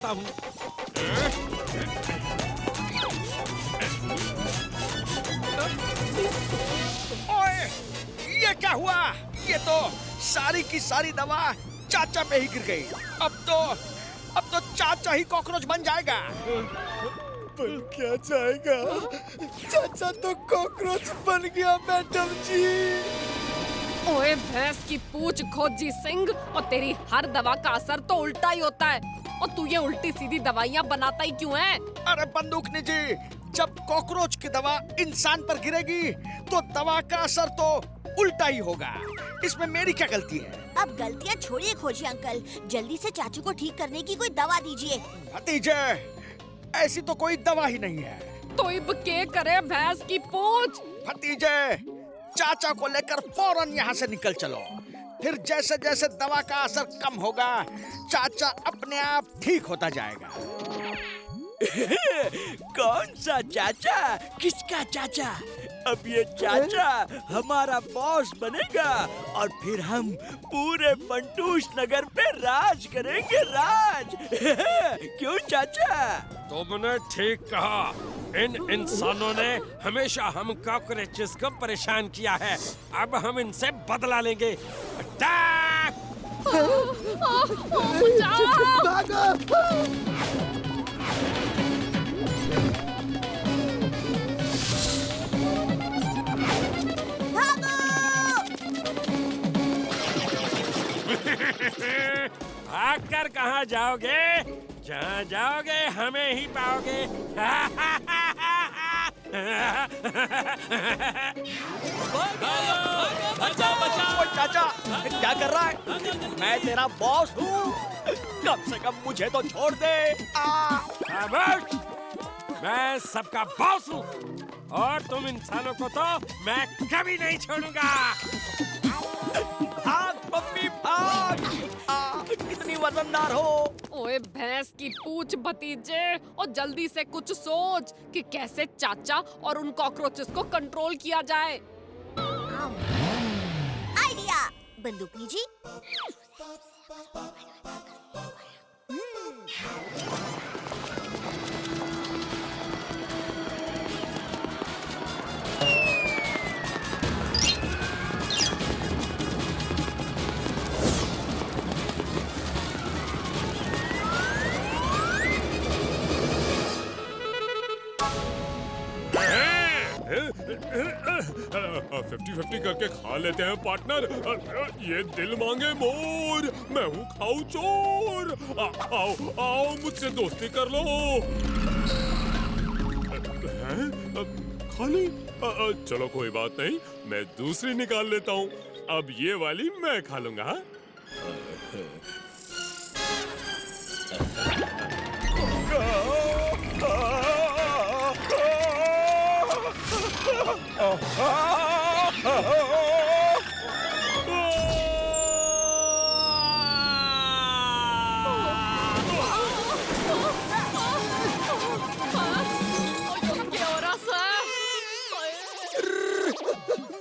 हूँ। ओए, ये क्या हुआ? ये तो सारी की सारी दवा चाचा पे ही गिर गई। अब तो चाचा ही कॉकरोच बन जाएगा। बन क्या जाएगा? चाचा तो कॉकरोच बन गया मैडम जी। ओए भैंस की पूछ खोजी सिंह, और तेरी हर दवा का असर तो उल्टा ही होता है। और तू ये उल्टी सीधी दवाइयाँ बनाता ही क्यों है? अरे बंदूकनी जी, जब कॉकरोच की दवा इंसान पर गिरेगी तो दवा का असर तो उल्टा ही होगा। इसमें मेरी क्या गलती है? अब गलतियाँ छोड़िए खोजी अंकल, जल्दी से चाचू को ठीक करने की कोई दवा दीजिए। भतीजे, ऐसी तो कोई दवा ही नहीं है। तो इब के करे भैंस की पूछ? भतीजे, चाचा को लेकर फौरन यहाँ से निकल चलो। फिर जैसे जैसे दवा का असर कम होगा, चाचा अपने आप ठीक होता जाएगा। कौन सा चाचा? किसका चाचा? अब ये चाचा हमारा बॉस बनेगा और फिर हम पूरे फंटूश नगर पे राज करेंगे, राज। क्यों चाचा? तुमने ठीक कहा। इन इंसानों ने हमेशा हम कॉकरोचेस को परेशान किया है। अब हम इनसे बदला लेंगे। अटैक! भागकर कहाँ जाओगे? जहाँ जाओगे हमें ही पाओगे। ओए चाचा, क्या कर रहा है? मैं तेरा बॉस हूँ। कम से कम मुझे तो छोड़ दे। खामोश! मैं सबका बॉस हूँ और तुम इंसानों को तो मैं कभी नहीं छोड़ूंगा। भाग मम्मी भाग! कितनी वजनदार हो। ओए भैंस की पूछ भतीजे, और जल्दी से कुछ सोच कि कैसे चाचा और उन कॉकरोचेस को कंट्रोल किया जाए। आइडिया बंदूकनी जी। फिफ्टी 50 करके खा लेते हैं पार्टनर। ये दिल मांगे मोर, मैं हूँ खाऊ चोर। आओ आओ मुझसे दोस्ती कर लो। खाली? चलो कोई बात नहीं, मैं दूसरी निकाल लेता हूँ। अब ये वाली मैं खा लूंगा। हाँ?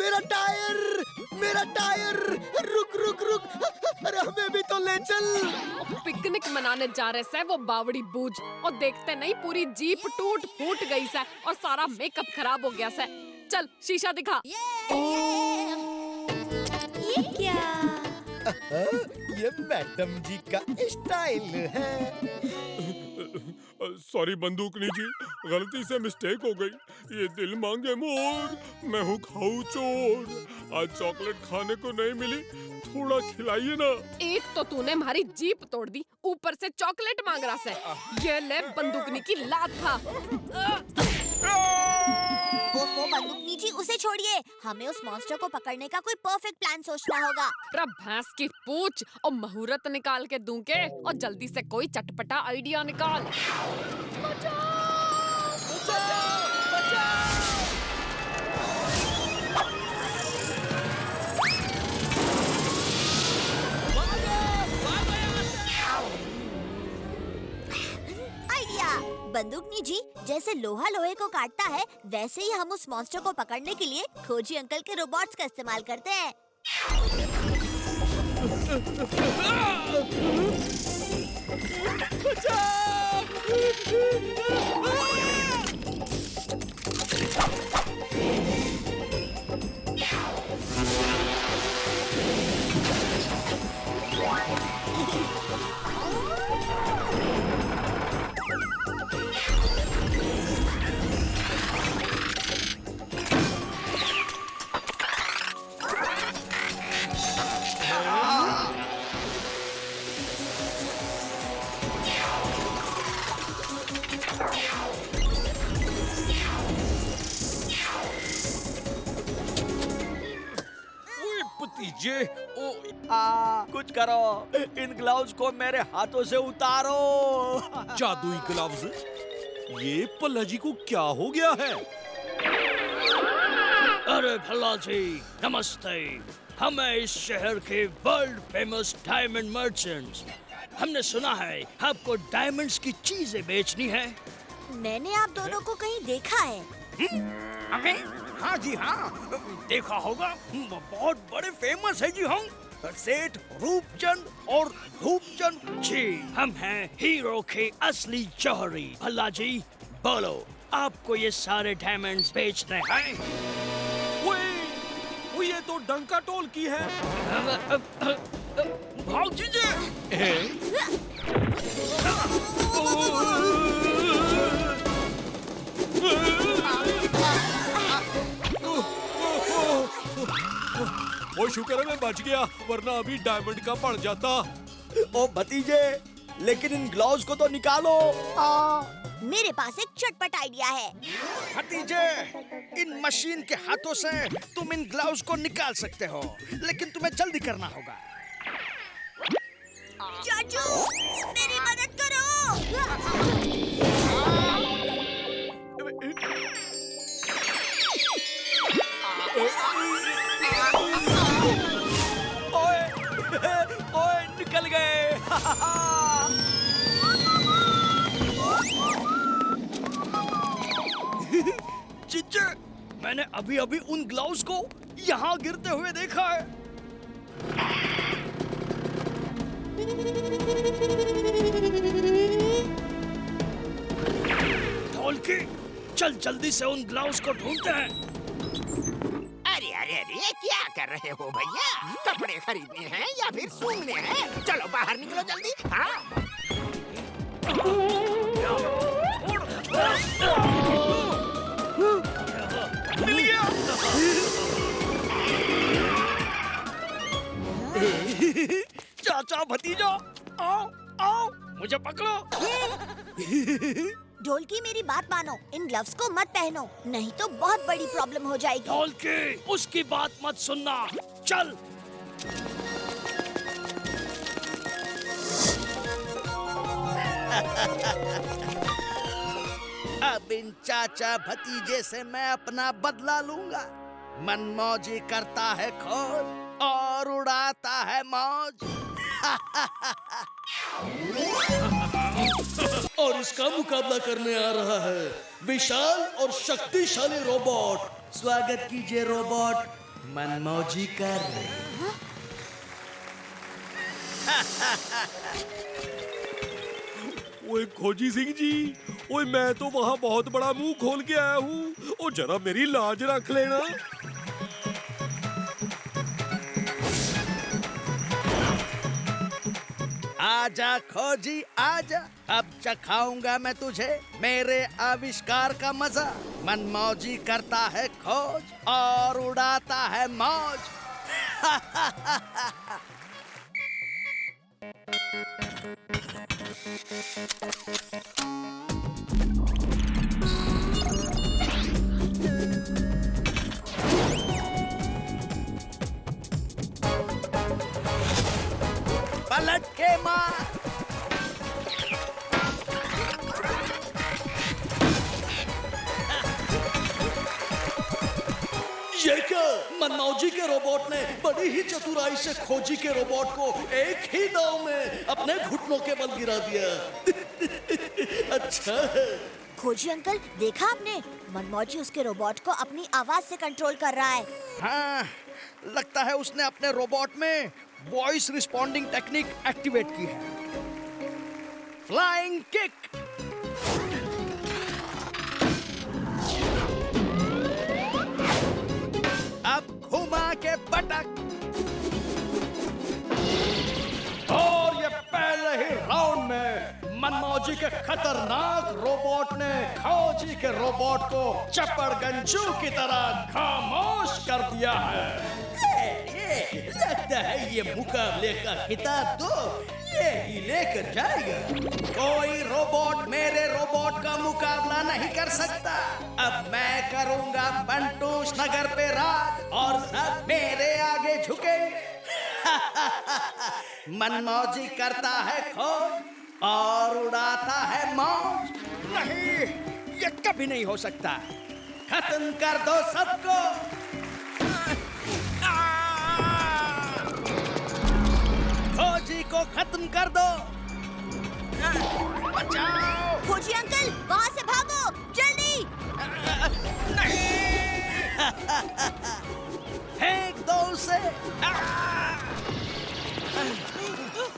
मेरा टायर, मेरा टायर! रुक रुक रुक! अरे हमें भी तो ले चल। पिकनिक मनाने जा रहे से वो बावड़ी बूझ, और देखते नहीं पूरी जीप टूट फूट गई से और सारा मेकअप खराब हो गया से। चल शीशा दिखा। ये क्या? ये मैडम जी का स्टाइल है। सॉरी बंदूकनी जी, गलती से मिस्टेक हो गई। ये दिल मांगे मोर, मैं हूँ खाऊ चोर। आज चॉकलेट खाने को नहीं मिली, थोड़ा खिलाइए ना। एक तो तूने हमारी जीप तोड़ दी, ऊपर से चॉकलेट मांग रहा से। ये ले बंदूकनी की लात खा। वो बंदूकनी जी, उसे छोड़िए। हमें उस मॉन्स्टर को पकड़ने का कोई परफेक्ट प्लान सोचना होगा। भैंस की पूछ और मुहूर्त निकाल के दूं के, और जल्दी से कोई चटपटा आइडिया निकाल। आइडिया बंदूकनी जी, जैसे लोहा लोहे को काटता है, वैसे ही हम उस मॉन्स्टर को पकड़ने के लिए खोजी अंकल के रोबोट्स का इस्तेमाल करते हैं। ओए भतीजे, ओ कुछ करो, इन ग्लव्स को मेरे हाथों से उतारो। जादुई ग्लव्स, ये पल्ला जी को क्या हो गया है? अरे भल्ला जी, नमस्ते। हम हैं इस शहर के वर्ल्ड फेमस डायमंड मर्चेंट्स। हमने सुना है आपको डायमंड्स की चीजें बेचनी है। मैंने आप दोनों को कहीं देखा है। हमें? हाँ जी हाँ, देखा होगा। बहुत बड़े फेमस है जी हम, सेठ रूपचंद और धूपचंद जी। हम हैं हीरो के असली जौहरी। भल्ला जी, बोलो, आपको ये सारे डायमंड्स बेचने हैं? वो ये तो डंका टोल की है। भाग जी। वो शुक्र है मैं बच गया, वरना अभी डायमंड का पड़ जाता। ओ भतीजे, लेकिन इन ग्लव्स को तो निकालो। मेरे पास एक चटपट आइडिया है। भतीजे, इन मशीन के हाथों से तुम इन ग्लव्स को निकाल सकते हो, लेकिन तुम्हें जल्दी करना होगा। चाचू, मेरी मदद करो। ओए, ओए, निकल गए। चिच्चे, मैंने अभी अभी उन ग्लव्स को यहाँ गिरते हुए देखा है। ढोलकी, चल जल्दी से उन ग्लव्स को ढूंढते हैं। अरे अरे अरे, क्या कर रहे हो भैया? कपड़े खरीदने हैं या फिर सूंघने हैं? चलो बाहर निकलो जल्दी। हाँ, मिल गया। चाचा भतीजा, आओ आओ, मुझे पकड़ो। ढोलकी, मेरी बात मानो, इन ग्लव्स को मत पहनो, नहीं तो बहुत बड़ी प्रॉब्लम हो जाएगी। ढोलकी, उसकी बात मत सुनना, चल। अब इन चाचा भतीजे से मैं अपना बदला लूंगा। मनमौजी करता है खोज और उड़ाता है मौज। और इसका मुकाबला करने आ रहा है विशाल और शक्तिशाली रोबोट। स्वागत कीजिए रोबोट, मनमौजी कर रहे। ओए खोजी सिंह जी, ओए मैं तो वहाँ बहुत बड़ा मुंह खोल के आया हूँ, ओ जरा मेरी लाज रख लेना। आजा खोजी आजा, अब चखाऊंगा मैं तुझे मेरे आविष्कार का मजा। मनमौजी करता है खोज और उड़ाता है मौज। पलट के मार। ये क्या? मनमौजी के रोबोट ने बड़ी ही चतुराई से खोजी के रोबोट को एक ही दांव में अपने घुटनों के बल गिरा दिया। अच्छा है। खोजी अंकल, देखा आपने? मनमौजी उसके रोबोट को अपनी आवाज से कंट्रोल कर रहा है। हाँ, लगता है उसने अपने रोबोट में वॉइस रिस्पॉन्डिंग टेक्निक एक्टिवेट की है। Flying kick. अब घुमा के पटक। और ये पहले ही राउंड में मनमौजी के खतरनाक रोबोट ने खोजी के रोबोट को चपड़गंजू की तरह खामोश कर दिया है। ये लगता है ये मुकाबले का खिताब तो ये ही लेकर जाएगा। कोई रोबोट मेरे रोबोट का मुकाबला नहीं कर सकता। अब मैं करूंगा फंटूश नगर पे राज और सब मेरे आगे झुकेंगे। मनमौजी करता है खोज और उड़ाता है मौज। नहीं, ये कभी नहीं हो सकता। खत्म कर दो सबको। खोजी को खत्म कर दो। बचाओ। खोजी अंकल, वहाँ से भागो, जल्दी। नहीं। फेंक दो उसे।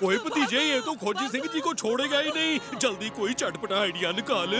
ओए भतीजे, ये तो खोजी सिंह जी को छोड़ेगा ही नहीं। जल्दी कोई चटपटा आइडिया निकाल।